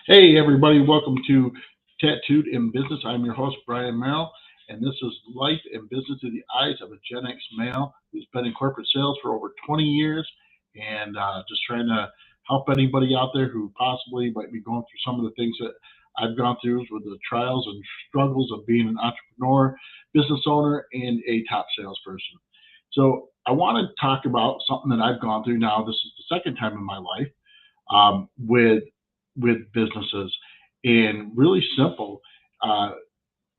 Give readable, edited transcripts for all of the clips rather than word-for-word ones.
Hey, everybody, welcome to Tattooed in Business. I'm your host, Brian Merrill, and this is Life and Business Through the Eyes of a Gen X male who's been in corporate sales for over 20 years and just trying to help anybody out there who possibly might be going through some of the things that I've gone through with the trials and struggles of being an entrepreneur, business owner, and a top salesperson. So, I want to talk about something that I've gone through now. This is the second time in my life with businesses. And really simple. Uh,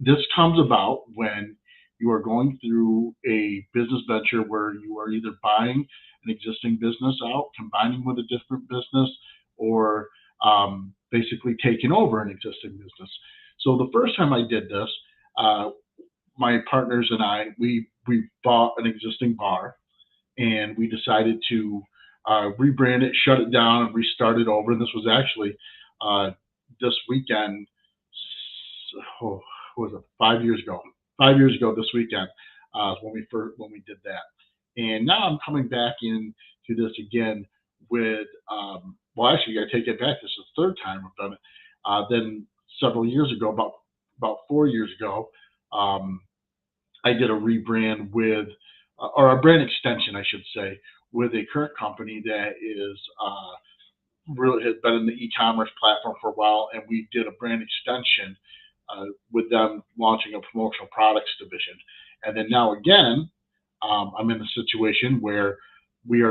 this comes about when you are going through a business venture where you are either buying an existing business out, combining with a different business, or basically taking over an existing business. So the first time I did this, uh, my partners and I, we bought an existing bar and we decided to rebrand it, shut it down, and restart it over. And this was actually uh, this weekend. Oh, what was it 5 years ago? 5 years ago this weekend when we did that. And now I'm coming back into this again with well, actually, I take it back. This is the third time I've done it. Then several years ago, about 4 years ago, um, I did a rebrand with, or a brand extension, I should say, with a current company that is really has been in the e-commerce platform for a while, and we did a brand extension with them launching a promotional products division. And then now again, I'm in a situation where we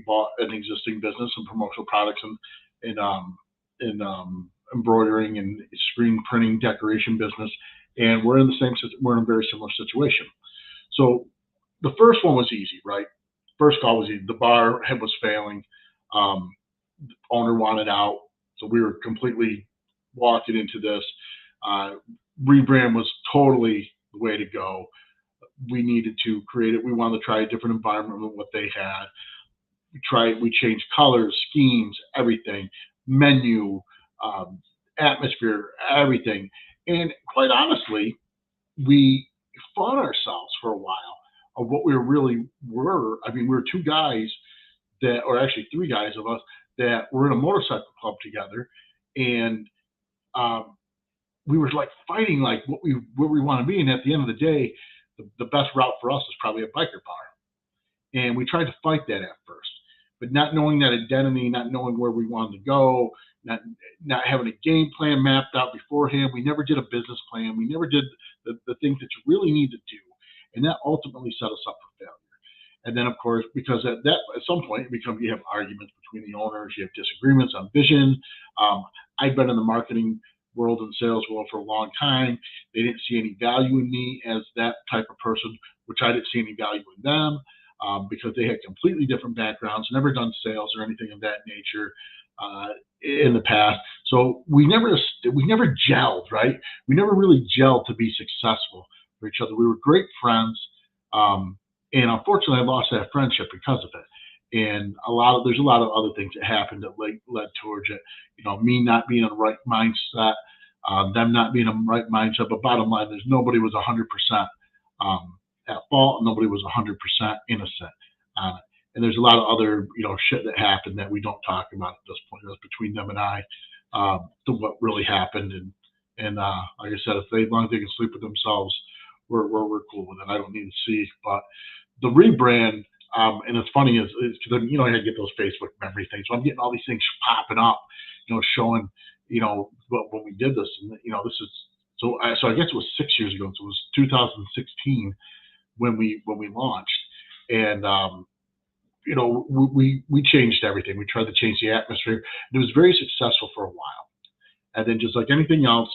bought an existing business and promotional products and embroidering and screen printing decoration business, and we're in a very similar situation. So the first one was easy, right? First call was easy. The bar head was failing. Um, Owner wanted out, so we were completely walking into this. Uh, Rebrand was totally the way to go. We needed to create it. We wanted to try a different environment than what they had. We changed colors, schemes, everything, menu, um, atmosphere, everything. And quite honestly, we fought ourselves for a while of what we really were. I mean, we were two guys or actually three guys of us that were in a motorcycle club together, and um, we were like fighting like what we want to be. And at the end of the day, the best route for us is probably a biker bar, and we tried to fight that at first, but not knowing that identity, not knowing where we wanted to go, not not having a game plan mapped out beforehand. We never did a business plan. We never did the things that you really need to do, and that ultimately set us up for failure. And then, of course, because at some point you have arguments between the owners, you have disagreements on vision. Um, I've been in the marketing world and sales world for a long time. They didn't see any value in me as that type of person, which I didn't see any value in them, because they had completely different backgrounds, never done sales or anything of that nature in the past. So we never gelled, right? We never really gelled to be successful for each other. We were great friends. Um, and unfortunately, I lost that friendship because of it. And there's a lot of other things that happened that led towards it. You know, me not being in the right mindset, them not being in the right mindset. But bottom line, there's nobody was 100% at fault, and nobody was 100% innocent on it. And there's a lot of other shit that happened that we don't talk about at this point. That's between them and I, to what really happened. And like I said, as long as they can sleep with themselves, we're cool with it. I don't need to see, but the rebrand, and it's funny is because I had to get those Facebook memory things. So I'm getting all these things popping up, showing when we did this, and this is so I guess it was 6 years ago. So it was 2016 when we launched, and we changed everything. We tried to change the atmosphere. It was very successful for a while, and then just like anything else,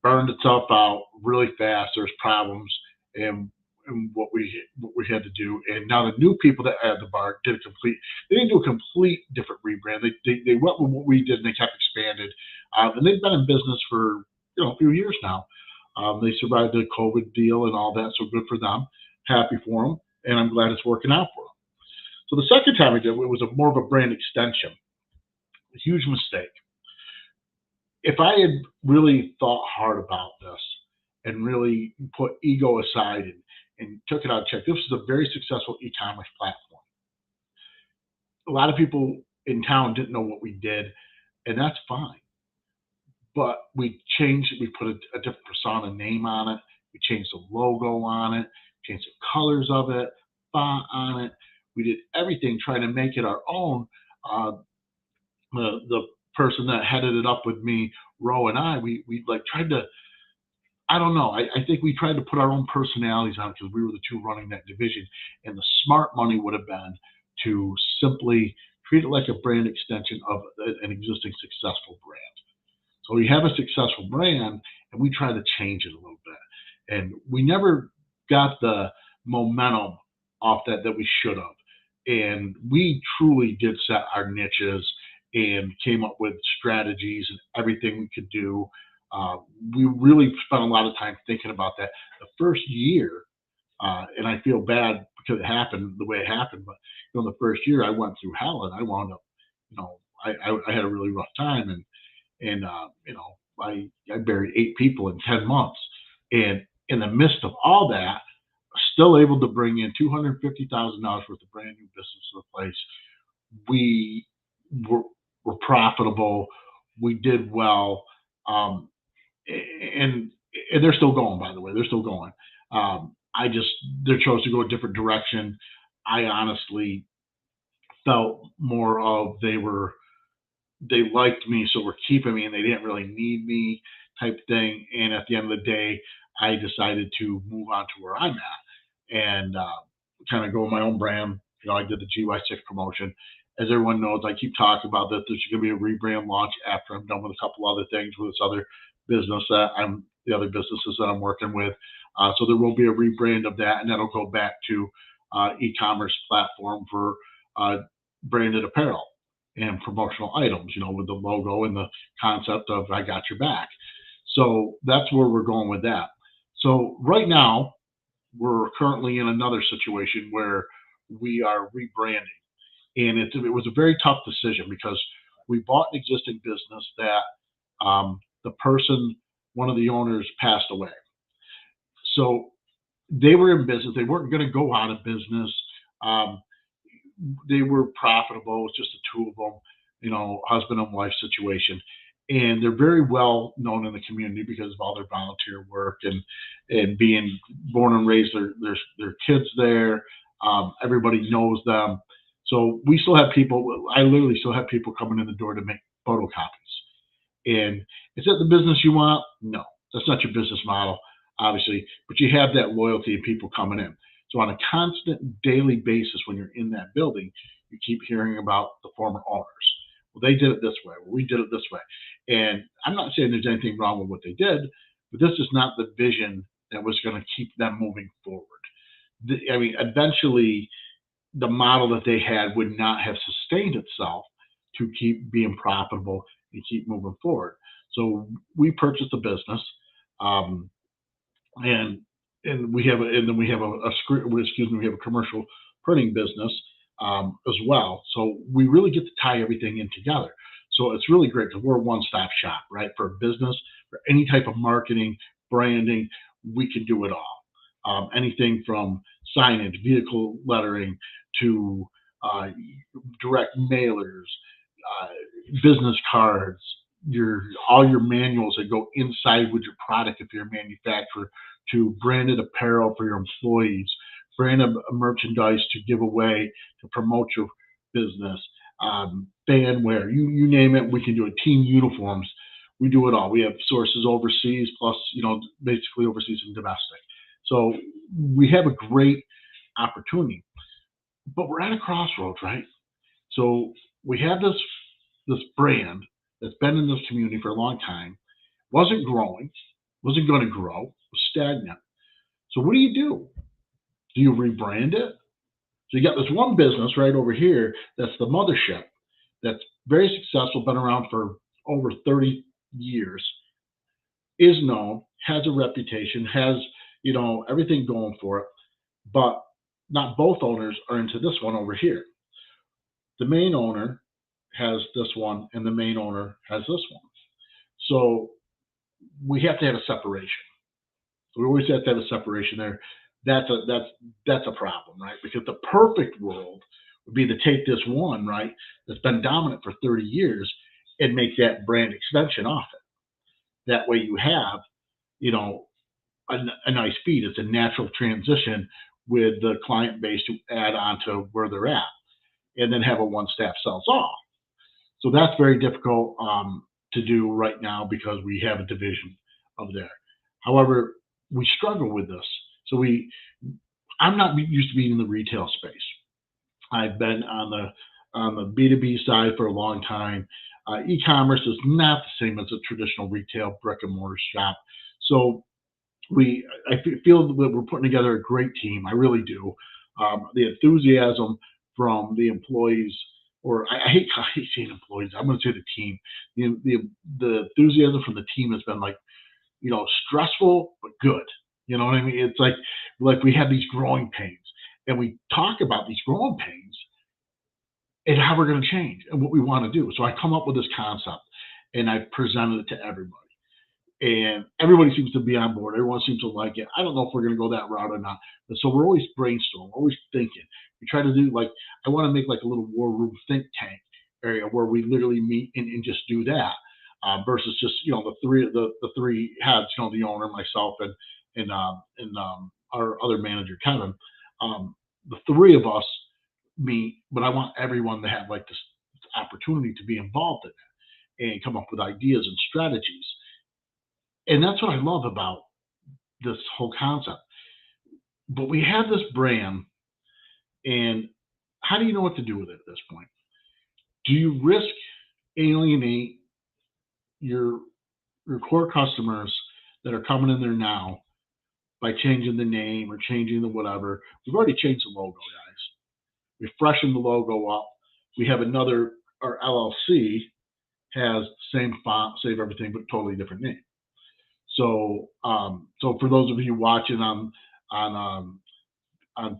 burned itself out really fast. There's problems, and what we had to do. And now the new people that added the bar they didn't do a complete different rebrand. They went with what we did, and they kept expanded. And they've been in business for a few years now. They survived the COVID deal and all that, so good for them. Happy for them, and I'm glad it's working out for them. So the second time I did it was more of a brand extension. A huge mistake. If I had really thought hard about this and really put ego aside and took it out of check, this was a very successful e-commerce platform. A lot of people in town didn't know what we did. and that's fine. But we changed it. We put a different persona name on it. We changed the logo on it, changed the colors of it, font on it. We did everything trying to make it our own. Uh, the person that headed it up with me, Ro and I, we like tried to. I don't know. I think we tried to put our own personalities on it because we were the two running that division. And the smart money would have been to simply treat it like a brand extension of an existing successful brand. So we have a successful brand and we try to change it a little bit. And we never got the momentum off that we should have. And we truly did set our niches and came up with strategies and everything we could do. Uh, we really spent a lot of time thinking about that. The first year, and I feel bad because it happened the way it happened, but the first year I went through hell and I wound up, I had a really rough time and I buried 8 people in 10 months, and in the midst of all that, still able to bring in $250,000 worth of brand new business to the place. We were, were profitable. We did well, and and they're still going. By the way, they're still going. I just they chose to go a different direction. I honestly felt more of they liked me, so were keeping me, and they didn't really need me type thing. And at the end of the day, I decided to move on to where I'm at and kind of go my own brand. I did the GY6 promotion. As everyone knows, I keep talking about that. There's going to be a rebrand launch after I'm done with a couple other things with this other the other businesses that I'm working with. So there will be a rebrand of that, and that'll go back to e-commerce platform for uh, branded apparel and promotional items, with the logo and the concept of I got your back. So that's where we're going with that. So right now, we're currently in another situation where we are rebranding. And it was a very tough decision because we bought an existing business that the person, one of the owners, passed away. So they were in business. They weren't going to go out of business. Um, they were profitable. It was just the two of them, husband and wife situation. And they're very well known in the community because of all their volunteer work and being born and raised their kids there. Everybody knows them. So we still have people. I literally still have people coming in the door to make photocopies. And is that the business you want? No, that's not your business model, obviously. But you have that loyalty of people coming in. So on a constant daily basis, when you're in that building, you keep hearing about the former owners. Well, they did it this way. Well, we did it this way. And I'm not saying there's anything wrong with what they did, but this is not the vision that was going to keep them moving forward. Eventually, the model that they had would not have sustained itself to keep being profitable and keep moving forward. So we purchased the business, um, and we have a commercial printing business as well. So we really get to tie everything in together. So it's really great because we're a one-stop shop, right? For business, for any type of marketing, branding, we can do it all. Anything from signage, vehicle lettering, to uh, direct mailers, uh, business cards, all your manuals that go inside with your product if you're a manufacturer, to branded apparel for your employees, branded merchandise to give away to promote your business, fanware, you name it, we can do it. Team uniforms, we do it all. We have sources overseas, plus basically overseas and domestic. So we have a great opportunity, but we're at a crossroads, right? So we have this brand that's been in this community for a long time, wasn't growing, wasn't going to grow, was stagnant. So what do? Do you rebrand it? So you got this one business right over here that's the mothership, that's very successful, been around for over 30 years, is known, has a reputation, has everything going for it, but not both owners are into this one over here. The main owner has this one, and the main owner has this one. So we have to have a separation. So we always have to have a separation there. That's a problem, right? Because the perfect world would be to take this one, right, that's been dominant for 30 years and make that brand extension off it. That way you have, you know, a nice feed. It's a natural transition with the client base to add on to where they're at, and then have a one staff sells all. So that's very difficult to do right now because we have a division of there. However, we struggle with this. So I'm not used to being in the retail space. I've been on the B2B side for a long time. E-commerce is not the same as a traditional retail brick and mortar shop. So I feel that we're putting together a great team. I really do. The enthusiasm from the employees, or I hate saying employees. I'm going to say the team. The enthusiasm from the team has been like, stressful but good. You know what I mean? It's like we have these growing pains, and we talk about these growing pains and how we're going to change and what we want to do. So I come up with this concept, and I presented it to everybody, and everybody seems to be on board. Everyone seems to like it. I don't know if we're going to go that route or not. But so we're always brainstorming, always thinking. We try to do I want to make like a little war room think tank area where we literally meet and just do that, versus just the three heads, the owner, myself, and our other manager Kevin. The three of us meet, but I want everyone to have like this opportunity to be involved in it and come up with ideas and strategies. And that's what I love about this whole concept. But we have this brand, and how do you know what to do with it at this point? Do you risk alienate your core customers that are coming in there now by changing the name or changing the whatever? We've already changed the logo, guys. We freshened the logo up. We have our LLC has the same font, same everything, but totally different name. So for those of you watching on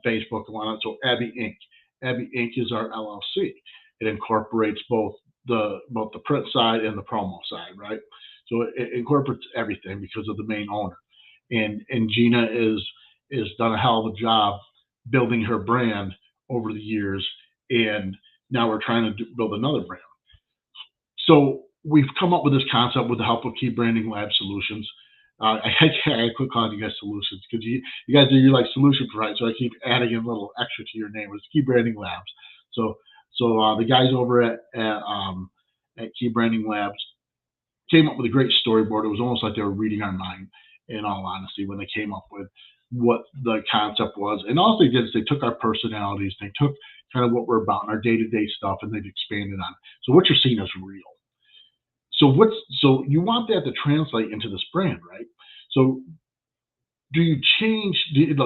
Facebook and whatnot, so Abby Inc. Abby Inc. is our LLC. It incorporates both the print side and the promo side, right? So it incorporates everything because of the main owner, and Gina is done a hell of a job building her brand over the years, and now we're trying to build another brand. So we've come up with this concept with the help of Key Branding Lab Solutions. I quit calling you guys solutions because you guys are like solution providers, so I keep adding a little extra to your name. It's Key Branding Labs. So the guys over at Key Branding Labs came up with a great storyboard. It was almost like they were reading our mind, in all honesty, when they came up with what the concept was. And all they did is they took our personalities, they took kind of what we're about and our day-to-day stuff, and they've expanded on it. So what you're seeing is real. So you want that to translate into this brand, right? So do you change?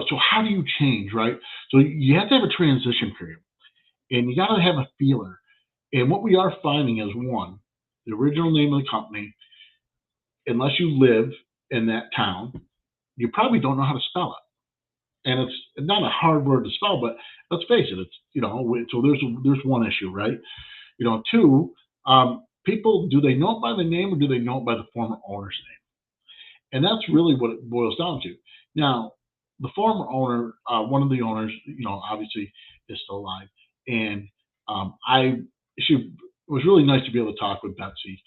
So how do you change, right? So you have to have a transition period, and you got to have a feeler. And what we are finding is, one, the original name of the company, unless you live in that town, you probably don't know how to spell it. And it's not a hard word to spell, but let's face it, it's, so there's one issue, right? Two, people, do they know it by the name or do they know it by the former owner's name? And that's really what it boils down to. Now, the former owner, one of the owners, obviously is still alive. And it was really nice to be able to talk with Betsy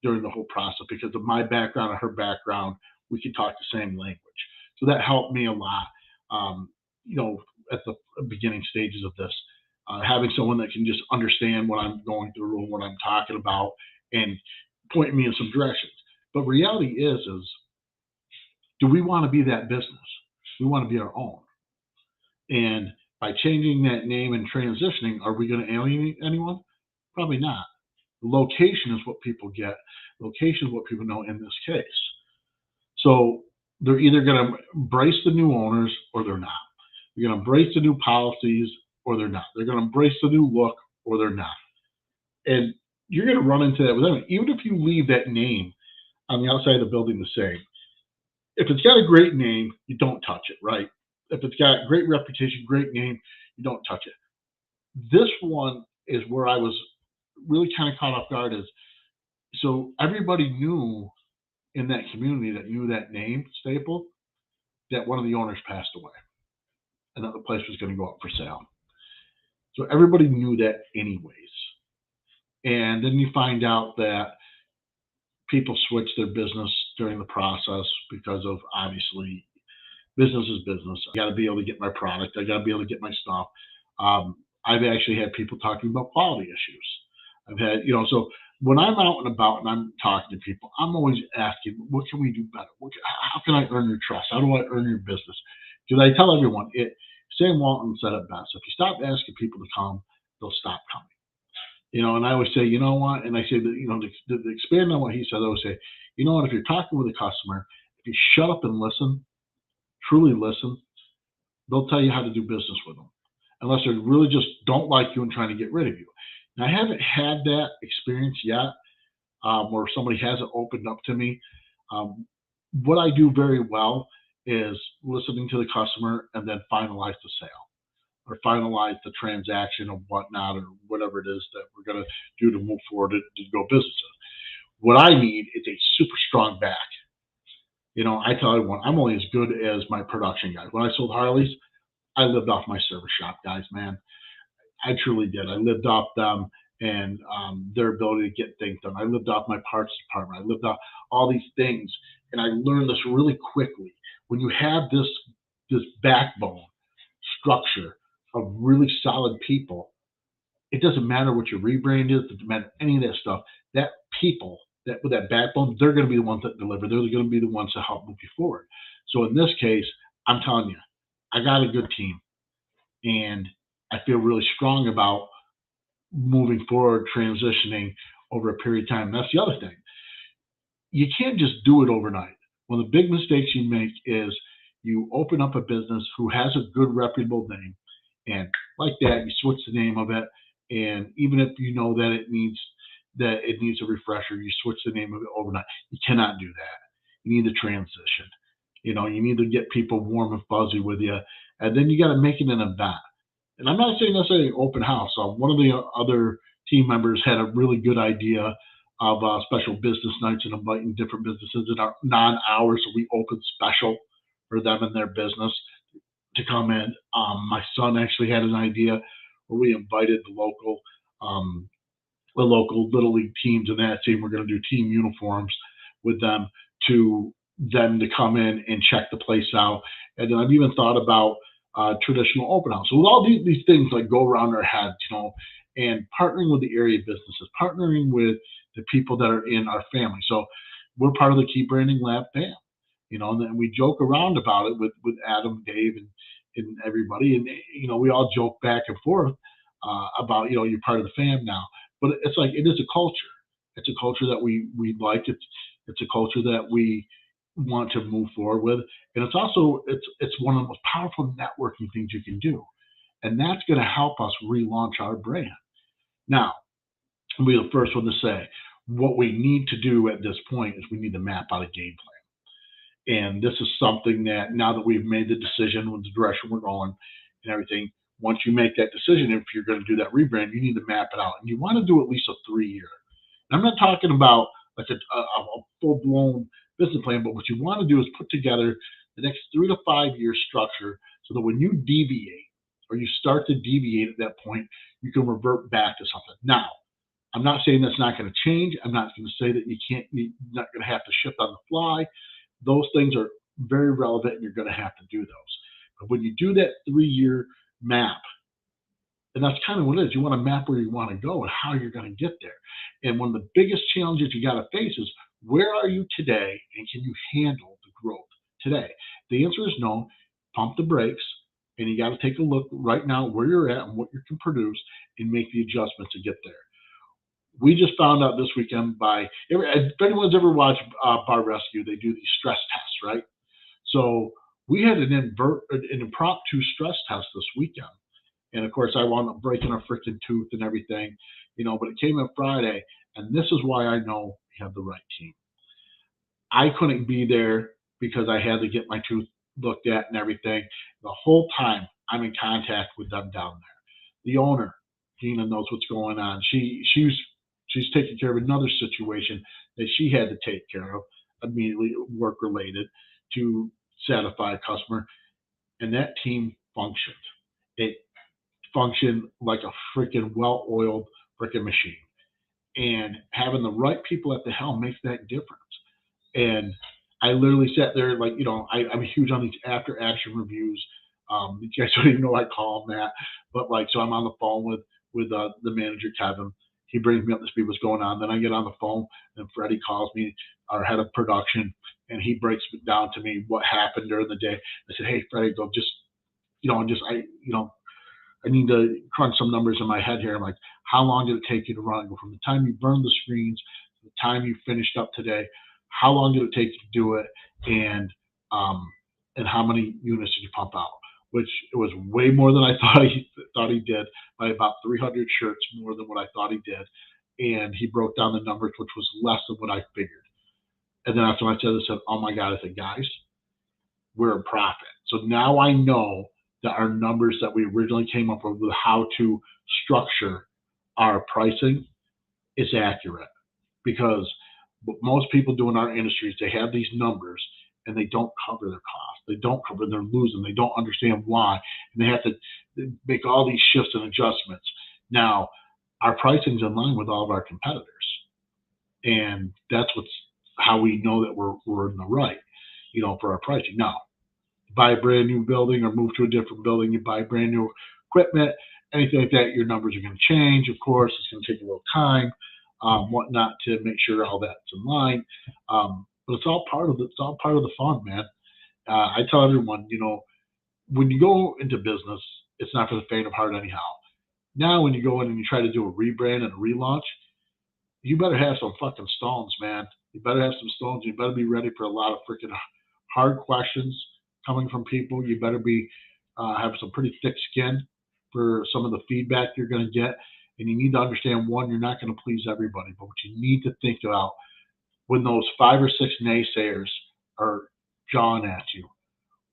during the whole process because of my background and her background. We could talk the same language. So that helped me a lot, at the beginning stages of this. Having someone that can just understand what I'm going through and what I'm talking about and point me in some directions. But reality is do we want to be that business? We want to be our own. And by changing that name and transitioning, are we going to alienate anyone? Probably not. Location is what people get. Location is what people know in this case. So they're either going to embrace the new owners or they're not. They're going to embrace the new policies or they're not. They're going to embrace the new look or they're not. And you're going to run into that with them. Even if you leave that name on the outside of the building the same, if it's got a great name, you don't touch it, right? If it's got great reputation, great name, you don't touch it. This one is where I was really kind of caught off guard. So everybody knew in that community that knew that name, Staple, that one of the owners passed away and that the place was going to go up for sale. So everybody knew that anyways. And then you find out that people switch their business during the process because of, obviously, business is business. I got to be able to get my product. I got to be able to get my stuff. I've actually had people talking about quality issues. I've had, so when I'm out and about and I'm talking to people, I'm always asking, what can we do better? How can I earn your trust? How do I earn your business? Because I tell everyone, Sam Walton said it best. If you stop asking people to come, they'll stop coming. And I always say, you know what? And I say that, to expand on what he said, I always say, you know what? If you're talking with a customer, if you shut up and listen, truly listen, they'll tell you how to do business with them, unless they really just don't like you and trying to get rid of you. Now, I haven't had that experience yet, where somebody hasn't opened up to me. Um, what I do very well is listening to the customer and then finalize the sale or finalize the transaction or whatnot or whatever it is that we're going to do to move forward to go business. What I need is a super strong back. I tell everyone I'm only as good as my production guys. When I sold Harleys, I lived off my service shop guys, man. I truly did. I lived off them and their ability to get things done. I lived off my parts department. I lived off all these things, and I learned this really quickly. When you have this backbone structure of really solid people, it doesn't matter what your rebrand is. It doesn't matter any of that stuff. That people that with that backbone, they're going to be the ones that deliver. They're going to be the ones that help move you forward. So in this case, I'm telling you, I got a good team, and I feel really strong about moving forward, transitioning over a period of time. That's the other thing. You can't just do it overnight. One of the big mistakes you make is you open up a business who has a good, reputable name, and like that, you switch the name of it. And even if you know that it needs a refresher, you switch the name of it overnight. You cannot do that. You need to transition. You need to get people warm and fuzzy with you, and then you got to make it an event. And I'm not saying necessarily open house. One of the other team members had a really good idea of special business nights and inviting different businesses in our non-hours. So we opened special for them and their business to come in. My son actually had an idea where we invited um, the local little league teams in that team. We're going to do team uniforms with them to come in and check the place out. And then I've even thought about traditional open house. So with all these things like go around our heads, and partnering with the area businesses, partnering with the people that are in our family. So we're part of the Key Branding Lab fam, and then we joke around about it with Adam, Dave, and everybody. And, we all joke back and forth about, you're part of the fam now. But it's like, it is a culture. It's a culture that we like. It's a culture that we want to move forward with. And it's also, it's one of the most powerful networking things you can do. And that's going to help us relaunch our brand. Now, I'll be the first one to say, what we need to do at this point is we need to map out a game plan. And this is something that now that we've made the decision with the direction we're going and everything, once you make that decision, if you're going to do that rebrand, you need to map it out. And you want to do at least a 3-year. I'm not talking about like a full-blown business plan, but what you want to do is put together the next 3 to 5 year structure so that when you deviate or you start to deviate at that point, you can revert back to something. Now, I'm not saying that's not going to change. I'm not going to say that you're not going to have to shift on the fly. Those things are very relevant and you're going to have to do those. But when you do that 3-year map, and that's kind of what it is. You want to map where you want to go and how you're going to get there. And one of the biggest challenges you got to face is where are you today and can you handle the growth today? The answer is no. Pump the brakes and you got to take a look right now where you're at and what you can produce and make the adjustments to get there. We just found out this weekend if anyone's ever watched Bar Rescue, they do these stress tests, right? So we had an impromptu stress test this weekend. And of course, I wound up breaking a freaking tooth and everything, but it came in Friday. And this is why I know we have the right team. I couldn't be there because I had to get my tooth looked at and everything. The whole time I'm in contact with them down there. The owner, Gina, knows what's going on. She's taking care of another situation that she had to take care of immediately, work related, to satisfy a customer. And that team functioned. It function like a freaking well-oiled freaking machine. And having the right people at the helm makes that difference. And I literally sat there like, I'm huge on these after action reviews. You guys don't even know I call them that, but like, so I'm on the phone with the manager Kevin. He brings me up to speed what's going on. Then I get on the phone, and Freddie calls me, our head of production, and he breaks it down to me what happened during the day. I said, hey Freddie, go just I need to crunch some numbers in my head here. I'm like, how long did it take you to run? From the time you burned the screens to the time you finished up today, how long did it take you to do it? And um, and how many units did you pump out? Which it was way more than I thought he did, by about 300 shirts more than what I thought he did. And he broke down the numbers, which was less than what I figured. And then after I said, oh my God, I said, guys, we're in profit. So now I know that our numbers that we originally came up with how to structure our pricing is accurate, because what most people do in our industries, they have these numbers and they don't cover their costs. They don't cover, they're losing. They don't understand why. And they have to make all these shifts and adjustments. Now, our pricing's in line with all of our competitors. And that's how we know that we're in the right, for our pricing. Now, buy a brand new building or move to a different building, you buy brand new equipment, anything like that, your numbers are going to change. Of course, it's going to take a little time, whatnot, to make sure all that's in line. But it's all part of the fun, man. I tell everyone, when you go into business, it's not for the faint of heart anyhow. Now, when you go in and you try to do a rebrand and a relaunch, you better have some fucking stones, man. You better have some stones. You better be ready for a lot of freaking hard questions coming from people. You better be have some pretty thick skin for some of the feedback you're going to get. And you need to understand, one, you're not going to please everybody, but what you need to think about when those 5 or 6 naysayers are jawing at you,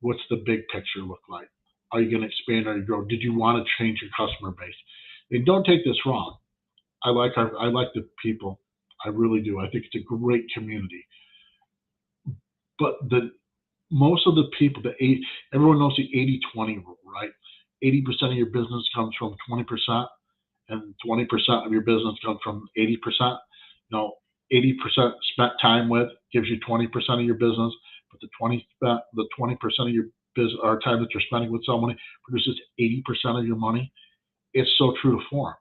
what's the big picture look like? Are you going to expand? Are you grow? Did you want to change your customer base? And don't take this wrong. I like the people. I really do. I think it's a great community. But most of the people, everyone knows the 80-20 rule, right? 80% of your business comes from 20%, and 20% of your business comes from 80%. 80% spent time with gives you 20% of your business, but the 20% of your business or time that you're spending with someone produces 80% of your money. It's so true to form.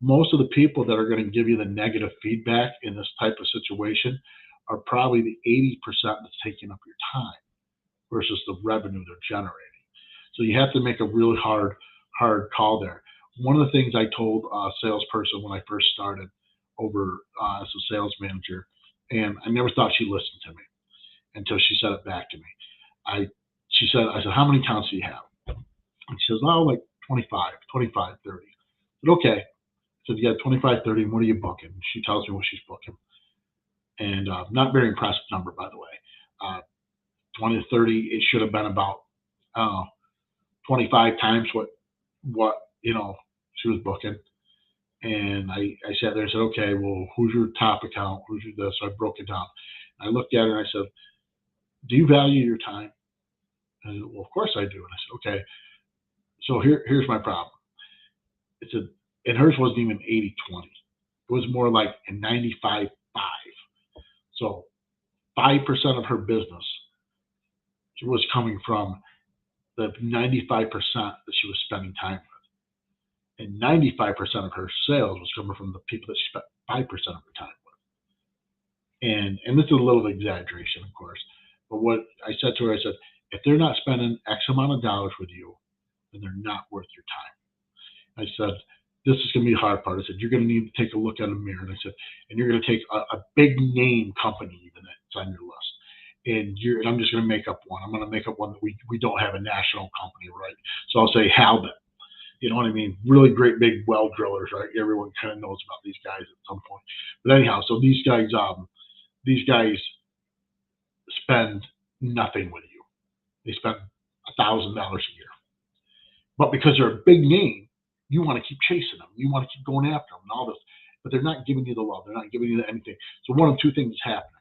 Most of the people that are going to give you the negative feedback in this type of situation are probably the 80% that's taking up your time versus the revenue they're generating. So you have to make a really hard call there. One of the things I told a salesperson when I first started over as a sales manager, and I never thought she listened to me until she said it back to me. I said, how many accounts do you have? And she says, oh, like 25, 30. I said, okay. So you got 25, 30, and what are you booking? She tells me what she's booking. And not very impressive number, by the way. 20 to 30, it should have been about 25 times what she was booking. And I sat there and said, okay, well, who's your top account? Who's your this? So I broke it down. I looked at her and I said, do you value your time? And I said, well, of course I do. And I said, okay, so here's my problem. And hers wasn't even 80-20. It was more like a 95-5. So 5% of her business was coming from the 95% that she was spending time with. And 95% of her sales was coming from the people that she spent 5% of her time with. And this is a little exaggeration, of course. But what I said to her, I said, if they're not spending X amount of dollars with you, then they're not worth your time. I said, this is going to be the hard part. I said, you're going to need to take a look at a mirror. And I said, and you're going to take a big name company even that's on your list. And I'm just going to make up one. I'm going to make up one that we don't have a national company, right? So I'll say Halbert. You know what I mean? Really great big well drillers, right? Everyone kind of knows about these guys at some point. But anyhow, so these guys spend nothing with you. They spend $1,000 a year. But because they're a big name, you want to keep chasing them. You want to keep going after them and all this. But they're not giving you the love. They're not giving you anything. So one of two things is happening.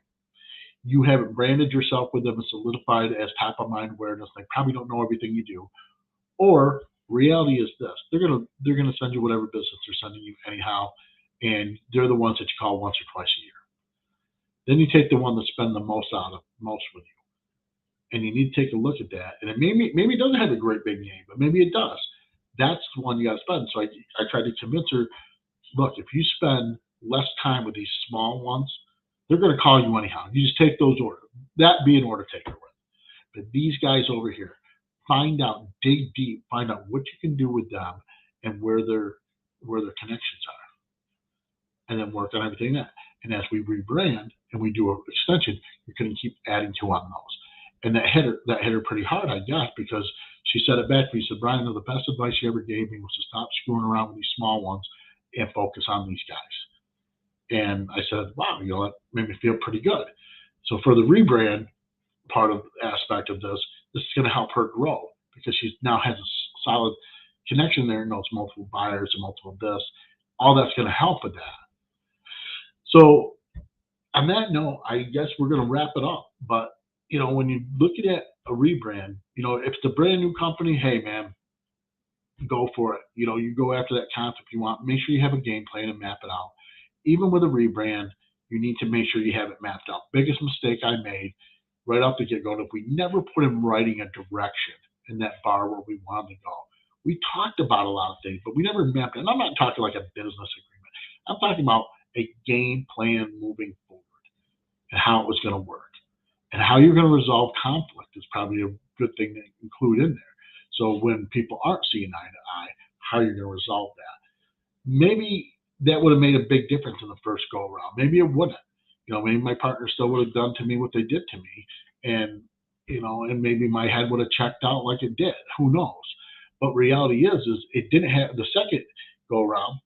You haven't branded yourself with them and solidified as top of mind awareness. They probably don't know everything you do. Or reality is this: they're gonna send you whatever business they're sending you anyhow, and they're the ones that you call once or twice a year. Then you take the one that spend the most out of most with you, and you need to take a look at that. And it maybe it doesn't have a great big name, but maybe it does. That's the one you got to spend. So I tried to convince her, look, if you spend less time with these small ones, they're going to call you anyhow. You just take those orders. That be an order taker with. But these guys over here, find out, dig deep, find out what you can do with them and where their connections are, and then work on everything that. And as we rebrand and we do an extension, you're going to keep adding to on those. And that hit her pretty hard, I guess, because she said it back to me. She said, Brian, the best advice you ever gave me was to stop screwing around with these small ones and focus on these guys. And I said, wow, that made me feel pretty good. So for the rebrand part of aspect of this is going to help her grow because she now has a solid connection there, knows multiple buyers and multiple this. All that's going to help with that. So on that note, I guess we're going to wrap it up. But when you look at a rebrand, if it's a brand new company, hey man, go for it. You go after that concept you want. Make sure you have a game plan and map it out. Even with a rebrand, you need to make sure you have it mapped out. Biggest mistake I made right off the get-go, if we never put in writing a direction in that bar where we wanted to go. We talked about a lot of things, but we never mapped it. And I'm not talking like a business agreement. I'm talking about a game plan moving forward and how it was going to work. And how you're going to resolve conflict is probably a good thing to include in there. So when people aren't seeing eye to eye, how you're going to resolve that. Maybe that would have made a big difference in the first go around. Maybe it wouldn't. Maybe my partner still would have done to me what they did to me. And, and maybe my head would have checked out like it did. Who knows? But reality is it didn't have the second go around.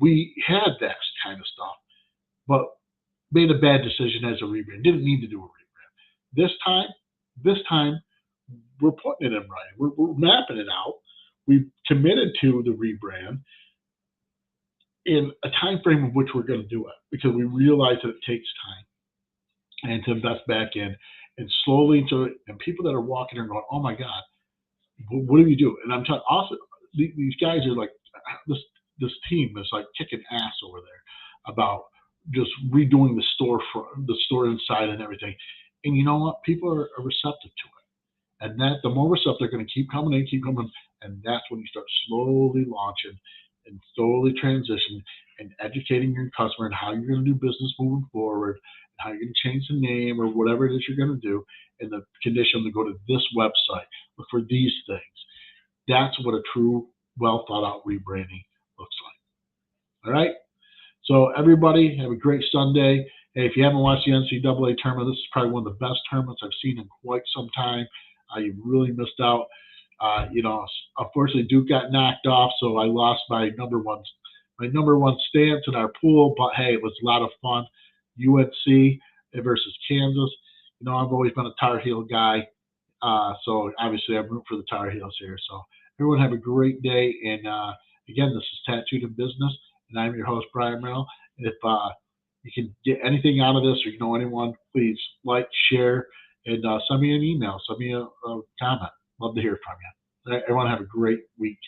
We had that kind of stuff, but made a bad decision as a rebrand. Didn't need to do a rebrand. This time, we're putting it in writing. We're mapping it out. We've committed to the rebrand in a time frame of which we're going to do it because we realize that it takes time and to invest back in and slowly into it. And people that are walking and going, oh my God, what do you do? And I'm talking also, these guys are like, this team is like kicking ass over there about just redoing the store inside and everything. And you know what? People are receptive to it. And that the more receptive, they're going to keep coming in. And that's when you start slowly launching and slowly transitioning and educating your customer and how you're going to do business moving forward, and how you're going to change the name or whatever it is you're going to do, and the condition to go to this website, look for these things. That's what a true, well thought out rebranding looks like. All right. So everybody have a great Sunday. Hey, if you haven't watched the NCAA tournament, this is probably one of the best tournaments I've seen in quite some time. You really missed out. Unfortunately, Duke got knocked off, so I lost my number one stance in our pool. But hey, it was a lot of fun. UNC versus Kansas. I've always been a Tar Heel guy, so obviously I'm rooting for the Tar Heels here. So everyone have a great day. And again, this is Tattooed in Business, and I'm your host, Brian Merrill. If you can get anything out of this, or you know anyone, please like, share, and send me an email, send me a comment. Love to hear from you. Everyone have a great week.